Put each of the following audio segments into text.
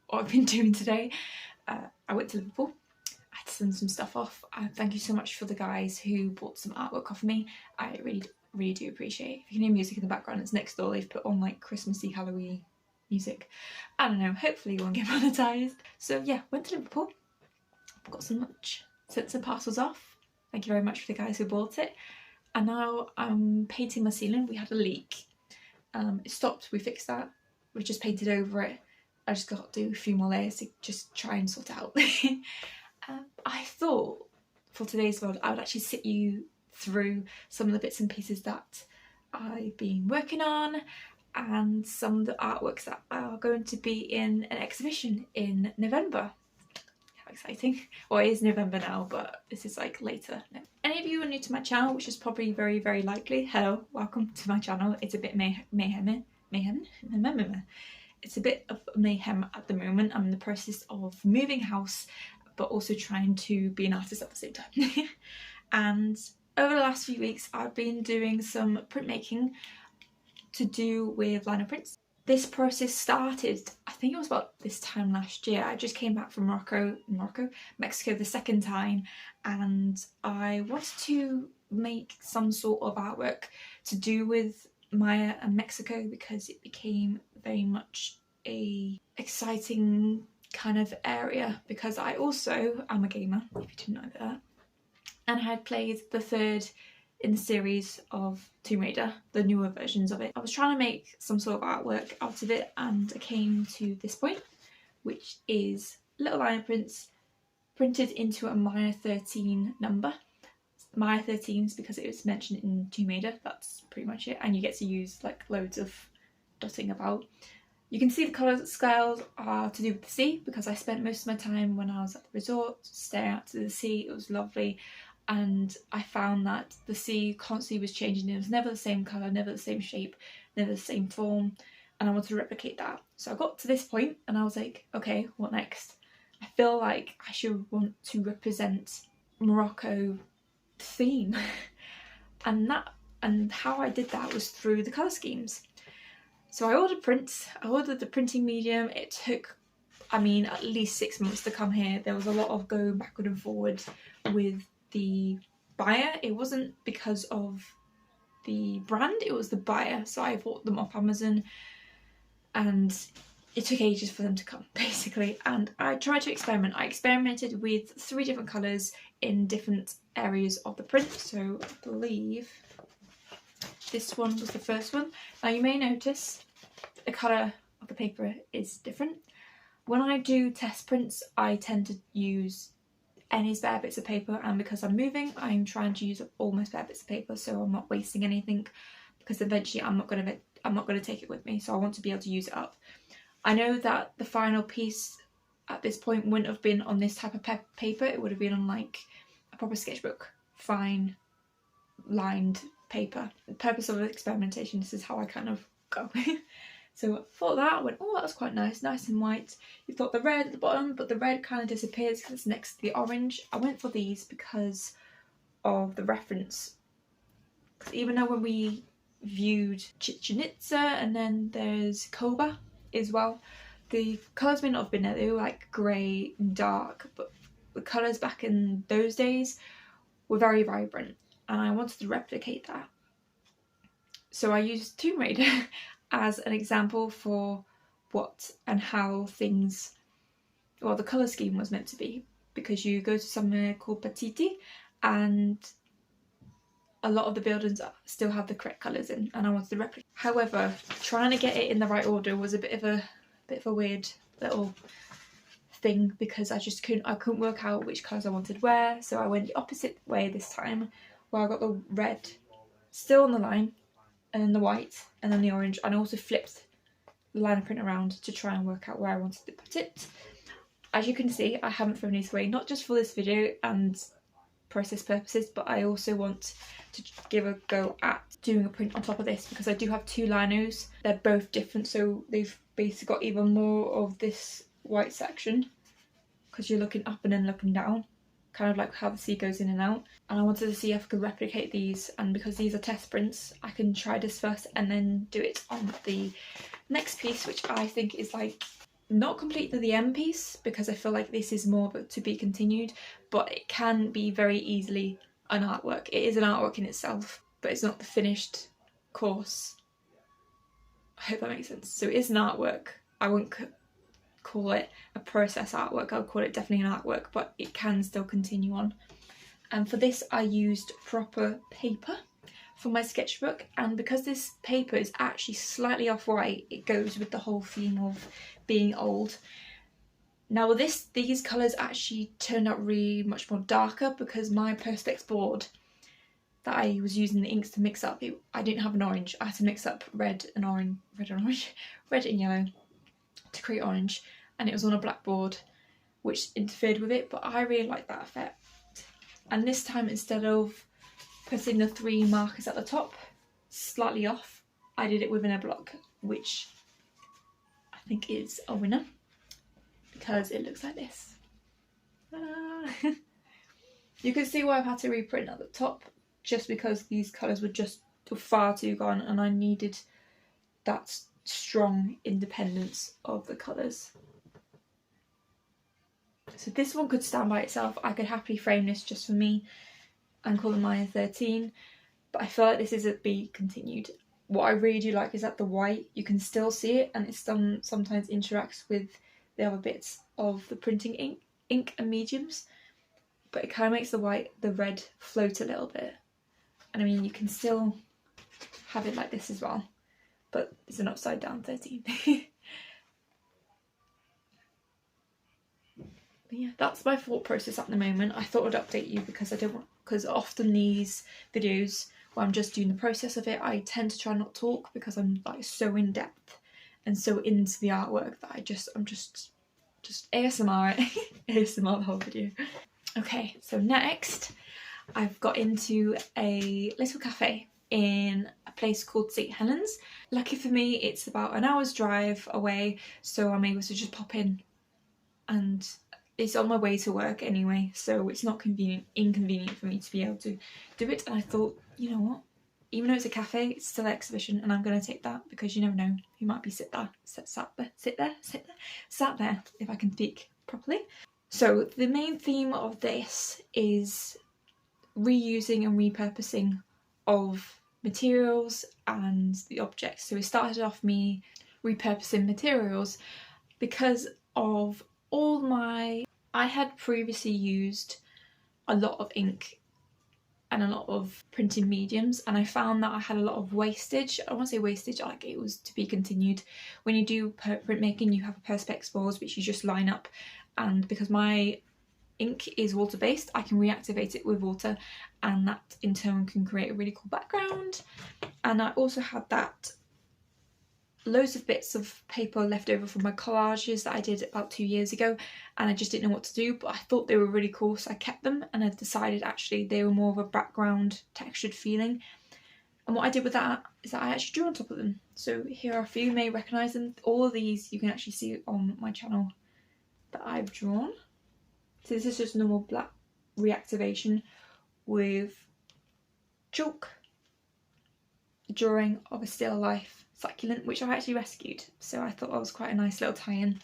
what I've been doing today. I went to Liverpool. I had to send some stuff off. Thank you so much for the guys who bought some artwork off me. I really do appreciate it. If you can hear music in the background, it's next door. They've put on like Christmassy, Halloween music. I don't know, hopefully you won't get monetised. So yeah, went to Liverpool. Got some lunch, sent some parcels off. Thank you very much for the guys who bought it. And now I'm painting my ceiling. We had a leak. It stopped, we fixed that. We just painted over it. I just got to do a few more layers to just try and sort it out. I thought for today's vlog I would actually sit you through some of the bits and pieces that I've been working on and some of the artworks that are going to be in an exhibition in November. How exciting. Well, it is November now, but this is like later. Any of you who are new to my channel, which is probably very likely, hello, welcome to my channel. It's a bit mayhem. It's a bit of mayhem at the moment. I'm in the process of moving house, but also trying to be an artist at the same time. And over the last few weeks, I've been doing some printmaking to do with lino prints. This process started, I think it was about this time last year. I just came back from Mexico the second time, and I wanted to make some sort of artwork to do with Maya and Mexico because it became very much a exciting kind of area, because I also am a gamer, if you didn't know that, and I had played the third in the series of Tomb Raider, the newer versions of it. I was trying to make some sort of artwork out of it, and I came to this point, which is little lino prints printed into a Maya 13 number. Maya 13s because it was mentioned in Tomb Raider, that's pretty much it, and you get to use like loads of dotting about. You can see the colour scales are to do with the sea, because I spent most of my time when I was at the resort staring out to the sea. It was lovely, and I found that the sea constantly was changing. It was never the same colour, never the same shape, never the same form, and I wanted to replicate that. So I got to this point and I was like, okay, what next? I feel like I should want to represent Morocco theme. And how I did that was through the colour schemes. So I ordered prints, I ordered the printing medium. It took, I mean, at least 6 months to come here. There was a lot of going backward and forward with the buyer. It wasn't because of the brand, it was the buyer. So I bought them off Amazon and it took ages for them to come, basically. And I tried to experiment. I experimented with 3 different colours in different areas of the print. So I believe this one was the first one. Now you may notice the colour of the paper is different. When I do test prints, I tend to use any spare bits of paper, and because I'm moving, I'm trying to use up all my spare bits of paper so I'm not wasting anything, because eventually I'm not going to take it with me, so I want to be able to use it up. I know that the final piece at this point wouldn't have been on this type of paper. It would have been on like a proper sketchbook, fine lined paper. The purpose of experimentation, this is how I kind of go. So I thought that, I went, oh, that was quite nice and white. You've got the red at the bottom, but the red kind of disappears because it's next to the orange. I went for these because of the reference. Because even though when we viewed Chichen Itza and then there's Koba as well, the colours may not have been there. They were like grey and dark, but the colours back in those days were very vibrant, and I wanted to replicate that. So I used Tomb Raider as an example for what and how things, well, the colour scheme was meant to be, because you go to somewhere called Patiti and a lot of the buildings still have the correct colours in, and I wanted to replicate. However, trying to get it in the right order was a bit of a weird little thing, because I couldn't work out which colours I wanted where, so I went the opposite way this time, where I got the red still on the line, and then the white, and then the orange, and I also flipped the lino print around to try and work out where I wanted to put it. As you can see, I haven't thrown these away, not just for this video and process purposes, but I also want to give a go at doing a print on top of this, because I do have 2 linos. They're both different, so they've basically got even more of this white section, because you're looking up and then looking down, kind of like how the sea goes in and out. And I wanted to see if I could replicate these, and because these are test prints, I can try this first and then do it on the next piece, which I think is like not completely the end piece, because I feel like this is more to be continued, but it can be very easily an artwork. It is an artwork in itself, but it's not the finished course. I hope that makes sense. So it is an artwork. I wouldn't call it a process artwork. I would call it definitely an artwork, but it can still continue on. And for this I used proper paper for my sketchbook, and because this paper is actually slightly off-white, it goes with the whole theme of being old. Now these colours actually turned out really much more darker, because my Perspex board that I was using the inks to mix up, I didn't have an orange. I had to mix up red and yellow to create orange, and it was on a black board, which interfered with it, but I really like that effect. And this time, instead of putting the 3 markers at the top slightly off, I did it within a block, which I think is a winner, because it looks like this. You can see why I've had to reprint at the top, just because these colours were just far too gone, and I needed that strong independence of the colours. So this one could stand by itself. I could happily frame this just for me and call them Mayan 13, but I feel like this is a be continued. What I really do like is that the white, you can still see it, and it sometimes interacts with the other bits of the printing ink and mediums, but it kind of makes the red float a little bit. And I mean, you can still have it like this as well, but it's an upside down 13. But yeah, that's my thought process at the moment. I thought I'd update you because often these videos where I'm just doing the process of it, I tend to try not to talk, because I'm like so in depth and so into the artwork that I'm just ASMR ASMR the whole video. Okay, so next I've got into a little cafe in a place called St Helens. Lucky for me, it's about an hour's drive away, so I'm able to just pop in, and it's on my way to work anyway, so it's not inconvenient for me to be able to do it. And I thought, you know what, even though it's a cafe, it's still an exhibition, and I'm going to take that, because you never know, who might be sat there if I can speak properly. So the main theme of this is reusing and repurposing of materials and the objects. So it started off me repurposing materials because of I had previously used a lot of ink and a lot of printing mediums, and I found that I had a lot of wastage. I don't want to say wastage, like it was to be continued. When you do printmaking, you have a Perspex board which you just line up, and because my ink is water based, I can reactivate it with water, and that in turn can create a really cool background. And I also had loads of bits of paper left over from my collages that I did about 2 years ago, and I just didn't know what to do, but I thought they were really cool, so I kept them, and I decided actually they were more of a background textured feeling. And what I did with that is that I actually drew on top of them. So here are a few, you may recognise them. All of these you can actually see on my channel that I've drawn. So this is just normal black reactivation with chalk, drawing of a still life succulent, which I actually rescued, so I thought that was quite a nice little tie-in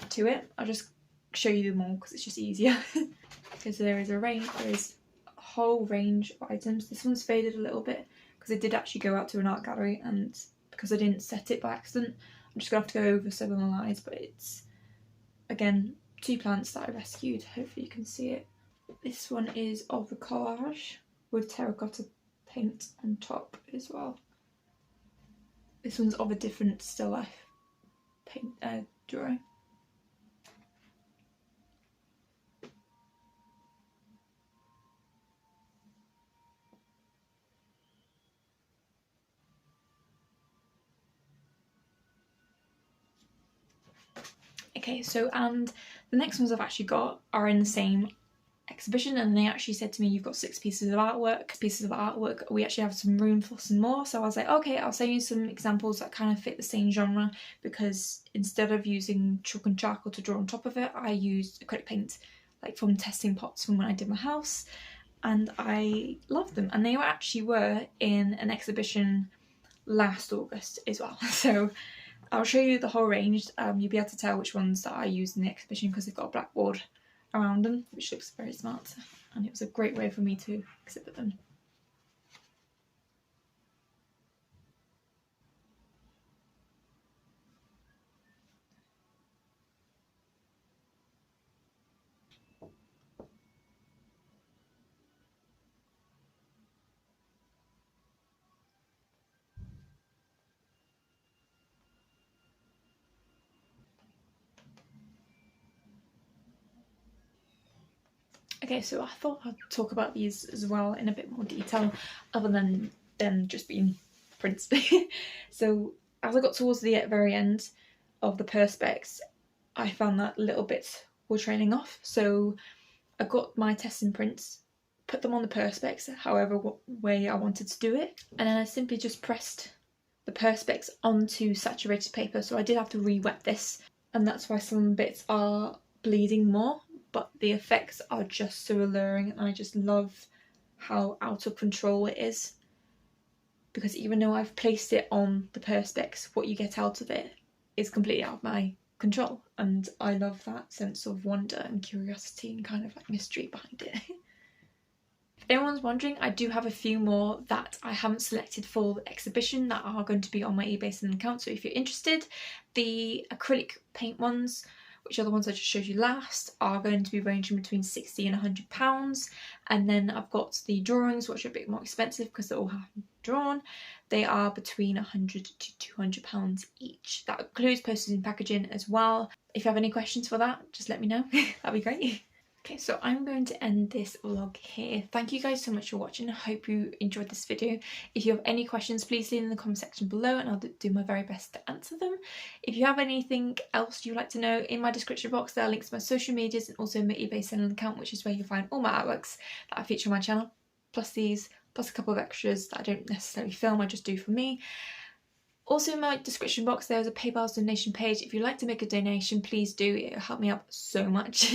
to it. I'll just show you them all because it's just easier. Because there is a whole range of items. This one's faded a little bit because it did actually go out to an art gallery, and because I didn't set it by accident, I'm just gonna have to go over some of the lines, but it's again 2 plants that I rescued. Hopefully you can see it. This one is of the collage with terracotta paint on top as well. This one's of a different still life paint drawing. Okay, so and the next ones I've actually got are in the same exhibition, and they actually said to me, you've got 6 pieces of artwork. We actually have some room for some more, so I was like, okay, I'll send you some examples that kind of fit the same genre, because instead of using chalk and charcoal to draw on top of it, I used acrylic paint, like from testing pots from when I did my house, and I loved them. And they were in an exhibition last August as well, so I'll show you the whole range. You'll be able to tell which ones that I used in the exhibition because they've got a blackboard around them, which looks very smart, and it was a great way for me to exhibit them. Okay, so I thought I'd talk about these as well in a bit more detail, other than them just being prints. So as I got towards the very end of the perspex, I found that little bits were trailing off. So I got my testing prints, put them on the perspex, however way I wanted to do it, and then I simply just pressed the perspex onto saturated paper. So I did have to re-wet this, and that's why some bits are bleeding more, but the effects are just so alluring, and I just love how out of control it is. Because even though I've placed it on the perspex, what you get out of it is completely out of my control, and I love that sense of wonder and curiosity and kind of like mystery behind it. If anyone's wondering, I do have a few more that I haven't selected for the exhibition that are going to be on my eBay selling account, so if you're interested, the acrylic paint ones, which are the ones I just showed you last, are going to be ranging between £60 and £100, and then I've got the drawings, which are a bit more expensive because they're all hand drawn. They are between £100 to £200 each. That includes postage and packaging as well. If you have any questions for that, just let me know. That'd be great. Okay, so I'm going to end this vlog here. Thank you guys so much for watching. I hope you enjoyed this video. If you have any questions, please leave them in the comment section below and I'll do my very best to answer them. If you have anything else you'd like to know, in my description box there are links to my social medias and also my eBay selling account, which is where you'll find all my artworks that I feature on my channel, plus these, plus a couple of extras that I don't necessarily film, I just do for me. Also in my description box there is a PayPal donation page. If you'd like to make a donation, please do, it'll help me out so much.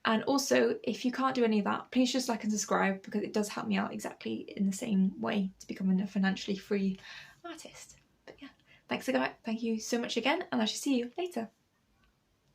And also, if you can't do any of that, please just like and subscribe because it does help me out exactly in the same way to becoming a financially free artist. But yeah, thank you so much again, and I shall see you later.